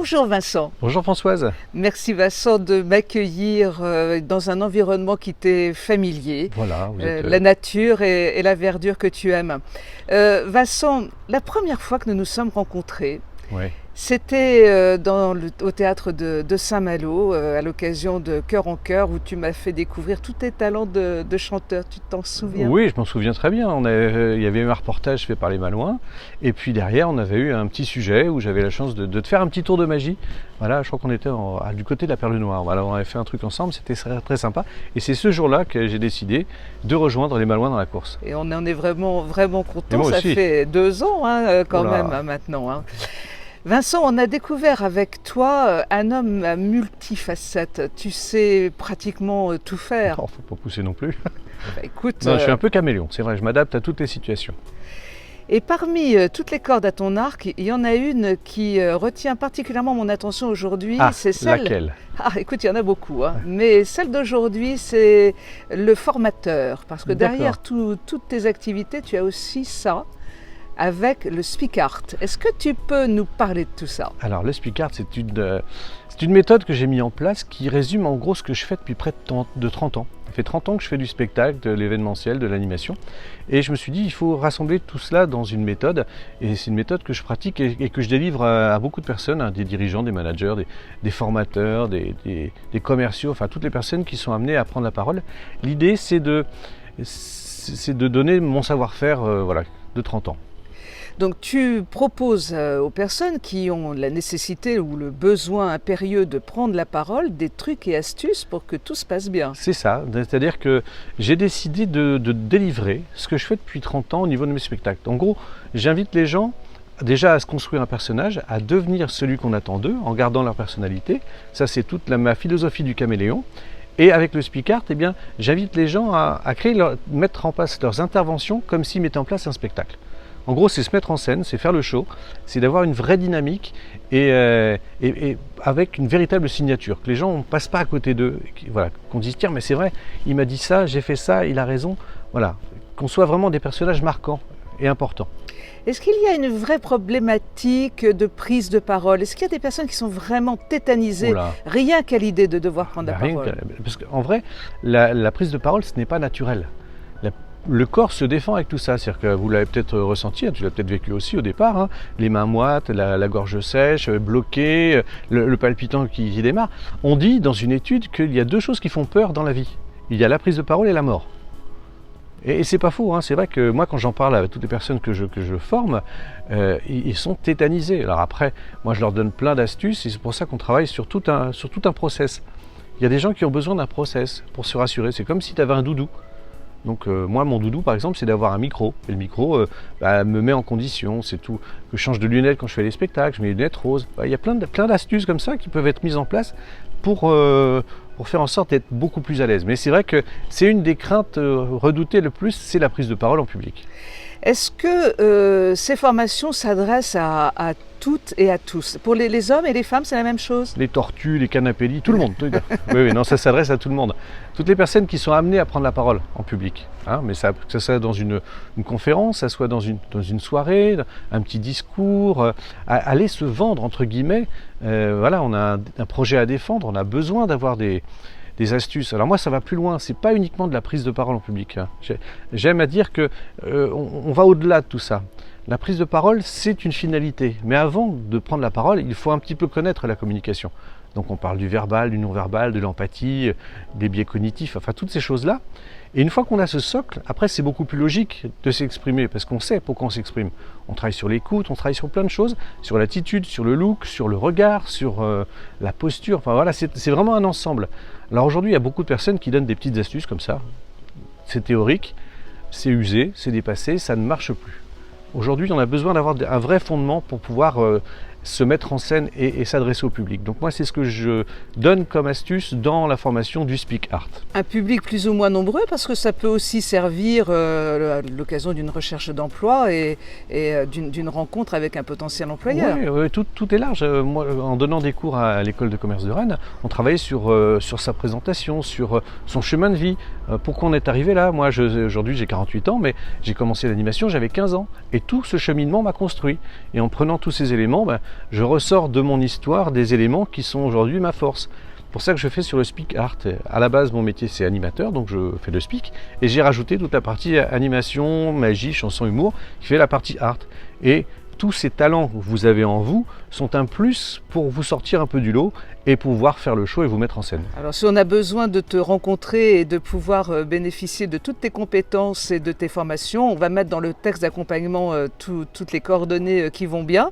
Bonjour Vincent. Bonjour Françoise. Merci Vincent de m'accueillir dans un environnement qui t'est familier. Voilà, vous êtes... La nature et la verdure que tu aimes. Vincent, la première fois que nous nous sommes rencontrés, ouais. C'était au théâtre de Saint-Malo, à l'occasion de Cœur en Cœur, où tu m'as fait découvrir tous tes talents de chanteur. Tu t'en souviens? Oui, je m'en souviens très bien. Il y avait eu un reportage fait par les Malouins. Et puis derrière, on avait eu un petit sujet où j'avais la chance de te faire un petit tour de magie. Voilà, je crois qu'on était du côté de la Perle Noire. Voilà, on avait fait un truc ensemble, c'était très, très sympa. Et c'est ce jour-là que j'ai décidé de rejoindre les Malouins dans la course. Et on en est vraiment, vraiment content. Ça aussi. Fait 2 ans quand même maintenant. Hein. Vincent, on a découvert avec toi un homme à multifacettes. Tu sais pratiquement tout faire. Oh, faut pas pousser non plus. Bah, écoute, non, je suis un peu caméléon, c'est vrai, je m'adapte à toutes les situations. Et parmi toutes les cordes à ton arc, il y en a une qui retient particulièrement mon attention aujourd'hui. C'est celle... Laquelle? Écoute, il y en a beaucoup. Hein. Mais celle d'aujourd'hui, c'est le formateur. Parce que derrière toutes tes activités, tu as aussi ça. Avec le Speak Art. Est-ce que tu peux nous parler de tout ça? Alors le Speak Art, c'est une méthode que j'ai mise en place qui résume en gros ce que je fais depuis près de 30 ans. Ça fait 30 ans que je fais du spectacle, de l'événementiel, de l'animation. Et je me suis dit, il faut rassembler tout cela dans une méthode. Et c'est une méthode que je pratique et que je délivre à beaucoup de personnes, hein, des dirigeants, des managers, des formateurs, des commerciaux, enfin toutes les personnes qui sont amenées à prendre la parole. L'idée, c'est de donner mon savoir-faire de 30 ans. Donc tu proposes aux personnes qui ont la nécessité ou le besoin impérieux de prendre la parole des trucs et astuces pour que tout se passe bien. C'est ça, c'est-à-dire que j'ai décidé de délivrer ce que je fais depuis 30 ans au niveau de mes spectacles. En gros, j'invite les gens déjà à se construire un personnage, à devenir celui qu'on attend d'eux en gardant leur personnalité. Ça, c'est toute ma philosophie du caméléon. Et avec le Speak Art, eh bien, j'invite les gens à mettre en place leurs interventions comme s'ils mettaient en place un spectacle. En gros, c'est se mettre en scène, c'est faire le show, c'est d'avoir une vraie dynamique et avec une véritable signature, que les gens ne passent pas à côté d'eux, voilà, qu'on dise tiens mais c'est vrai, il m'a dit ça, j'ai fait ça, il a raison, voilà, qu'on soit vraiment des personnages marquants et importants. Est-ce qu'il y a une vraie problématique de prise de parole? Est-ce qu'il y a des personnes qui sont vraiment tétanisées rien qu'à l'idée de devoir prendre la parole? Parce qu'en vrai, la prise de parole, ce n'est pas naturel. Le corps se défend avec tout ça, c'est-à-dire que vous l'avez peut-être ressenti, tu l'as peut-être vécu aussi au départ, hein, les mains moites, la gorge sèche, bloquée, le palpitant qui démarre. On dit dans une étude qu'il y a 2 choses qui font peur dans la vie. Il y a la prise de parole et la mort. Et c'est pas faux, hein, c'est vrai que moi quand j'en parle avec toutes les personnes que je forme, ils sont tétanisés. Alors après, moi je leur donne plein d'astuces et c'est pour ça qu'on travaille sur tout un process. Il y a des gens qui ont besoin d'un process pour se rassurer, c'est comme si tu avais un doudou. Donc moi mon doudou par exemple c'est d'avoir un micro, et le micro me met en condition, c'est tout, que je change de lunettes quand je fais les spectacles, je mets les lunettes roses, il y a plein d'astuces comme ça qui peuvent être mises en place pour faire en sorte d'être beaucoup plus à l'aise. Mais c'est vrai que c'est une des craintes redoutées le plus, c'est la prise de parole en public. Est-ce que ces formations s'adressent à toutes et à tous? Pour les hommes et les femmes, c'est la même chose? Les tortues, les canapélis, tout le monde. oui, non, ça s'adresse à tout le monde. Toutes les personnes qui sont amenées à prendre la parole en public. Hein, mais que ça soit dans une conférence, ça soit dans une soirée, un petit discours, aller se vendre, entre guillemets. Voilà, on a un projet à défendre, on a besoin d'avoir des astuces. Alors moi ça va plus loin, c'est pas uniquement de la prise de parole en public. Hein. J'aime à dire que on va au-delà de tout ça. La prise de parole c'est une finalité, mais avant de prendre la parole, il faut un petit peu connaître la communication. Donc on parle du verbal, du non-verbal, de l'empathie, des biais cognitifs, enfin toutes ces choses-là. Et une fois qu'on a ce socle, après c'est beaucoup plus logique de s'exprimer, parce qu'on sait pourquoi on s'exprime. On travaille sur l'écoute, on travaille sur plein de choses, sur l'attitude, sur le look, sur le regard, sur la posture, enfin voilà, c'est vraiment un ensemble. Alors aujourd'hui, il y a beaucoup de personnes qui donnent des petites astuces comme ça. C'est théorique, c'est usé, c'est dépassé, ça ne marche plus. Aujourd'hui, on a besoin d'avoir un vrai fondement pour pouvoir se mettre en scène et s'adresser au public. Donc moi, c'est ce que je donne comme astuce dans la formation du Speak Art. Un public plus ou moins nombreux, parce que ça peut aussi servir à l'occasion d'une recherche d'emploi et d'une rencontre avec un potentiel employeur. Oui, tout est large. Moi, en donnant des cours à l'école de commerce de Rennes, on travaillait sur sa présentation, sur son chemin de vie. Pourquoi on est arrivé là? Moi, aujourd'hui, j'ai 48 ans, mais j'ai commencé l'animation, j'avais 15 ans. Et tout ce cheminement m'a construit. Et en prenant tous ces éléments, je ressors de mon histoire des éléments qui sont aujourd'hui ma force. Pour ça que je fais sur le speak art. À la base, mon métier c'est animateur, donc je fais le speak, et j'ai rajouté toute la partie animation, magie, chanson, humour, qui fait la partie art. Et tous ces talents que vous avez en vous sont un plus pour vous sortir un peu du lot et pouvoir faire le show et vous mettre en scène. Alors si on a besoin de te rencontrer et de pouvoir bénéficier de toutes tes compétences et de tes formations, on va mettre dans le texte d'accompagnement toutes les coordonnées qui vont bien.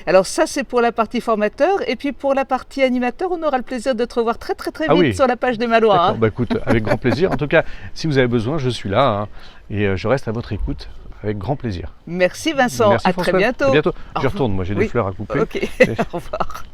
Alors ça c'est pour la partie formateur, et puis pour la partie animateur, on aura le plaisir de te revoir très vite sur la page des Malouins. D'accord, bah écoute, avec grand plaisir. En tout cas, si vous avez besoin, je suis là, hein, et je reste à votre écoute. Avec grand plaisir. Merci Vincent, Merci à François. très bientôt. À bientôt. Je retourne, moi j'ai des fleurs à couper. Ok, au revoir.